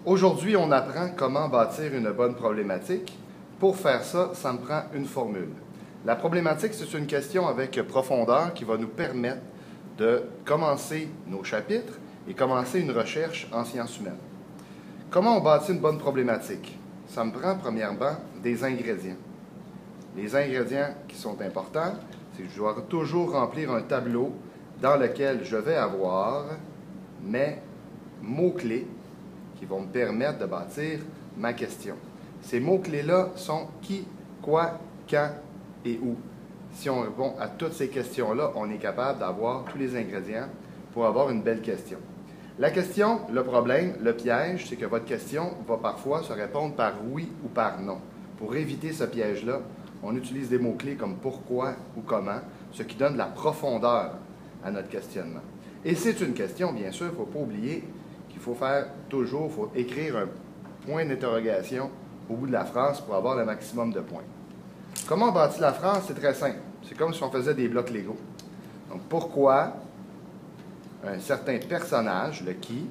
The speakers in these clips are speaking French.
Aujourd'hui, on apprend comment bâtir une bonne problématique. Pour faire ça, ça me prend une formule. La problématique, c'est une question avec profondeur qui va nous permettre de commencer nos chapitres et commencer une recherche en sciences humaines. Comment on bâtit une bonne problématique? Ça me prend premièrement des ingrédients. Les ingrédients qui sont importants, c'est que je dois toujours remplir un tableau dans lequel je vais avoir mes mots-clés qui vont me permettre de bâtir ma question. Ces mots-clés-là sont qui, quoi, quand et où. Si on répond à toutes ces questions-là, on est capable d'avoir tous les ingrédients pour avoir une belle question. La question, le problème, le piège, c'est que votre question va parfois se répondre par oui ou par non. Pour éviter ce piège-là, on utilise des mots-clés comme pourquoi ou comment, ce qui donne de la profondeur à notre questionnement. Et c'est une question, bien sûr, il ne faut pas oublier qu'il faut faire toujours, il faut écrire un point d'interrogation au bout de la phrase pour avoir le maximum de points. Comment on bâtit la phrase? C'est très simple. C'est comme si on faisait des blocs Lego. Donc, pourquoi un certain personnage, le qui,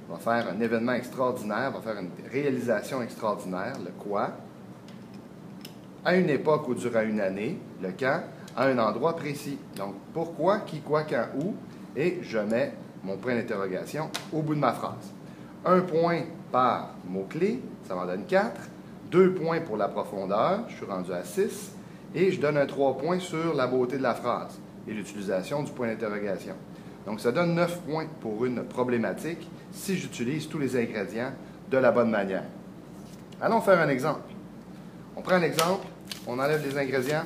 va faire un événement extraordinaire, va faire une réalisation extraordinaire, le quoi, à une époque ou durant une année, le quand, à un endroit précis. Donc, pourquoi, qui, quoi, quand, où, et je mets mon point d'interrogation au bout de ma phrase. Un point par mot-clé, ça m'en donne 4. 2 points pour la profondeur, je suis rendu à 6. Et je donne un 3 points sur la beauté de la phrase et l'utilisation du point d'interrogation. Donc, ça donne 9 points pour une problématique si j'utilise tous les ingrédients de la bonne manière. Allons faire un exemple. On prend un exemple, on enlève les ingrédients.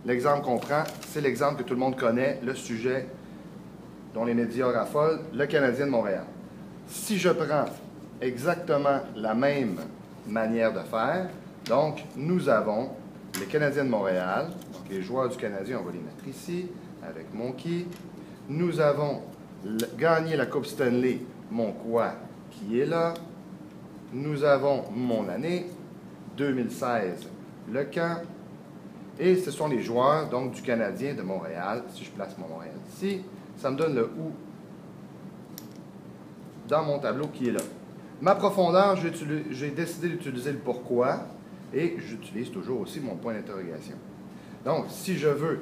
L'exemple qu'on prend, c'est l'exemple que tout le monde connaît, le sujet dont les médias raffolent, le Canadien de Montréal. Si je prends exactement la même manière de faire, donc nous avons le Canadien de Montréal, donc les joueurs du Canadien, on va les mettre ici, avec mon qui. Nous avons gagné la Coupe Stanley, mon quoi, qui est là. Nous avons mon année, 2016, le quand. Et ce sont les joueurs donc du Canadien de Montréal. Si je place mon Montréal ici, ça me donne le où dans mon tableau qui est là. Ma profondeur, j'ai décidé d'utiliser le pourquoi et j'utilise toujours aussi mon point d'interrogation. Donc, si je veux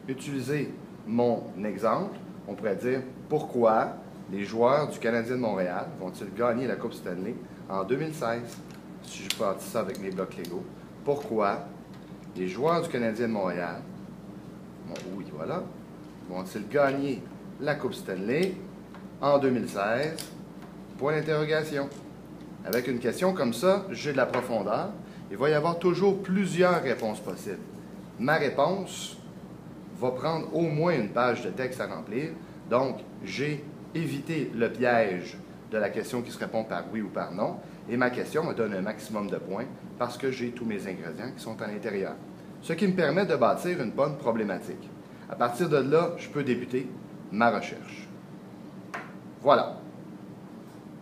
utiliser mon exemple, on pourrait dire pourquoi les joueurs du Canadien de Montréal vont-ils gagner la Coupe Stanley en 2016? Si je partis ça avec mes blocs Lego, pourquoi les joueurs du Canadien de Montréal, oui, voilà, vont-ils gagner la Coupe Stanley en 2016? Point d'interrogation. Avec une question comme ça, j'ai de la profondeur. Il va y avoir toujours plusieurs réponses possibles. Ma réponse va prendre au moins une page de texte à remplir. Donc, j'ai évité le piège de la question qui se répond par oui ou par non. Et ma question me donne un maximum de points parce que j'ai tous mes ingrédients qui sont à l'intérieur. Ce qui me permet de bâtir une bonne problématique. À partir de là, je peux débuter ma recherche. Voilà.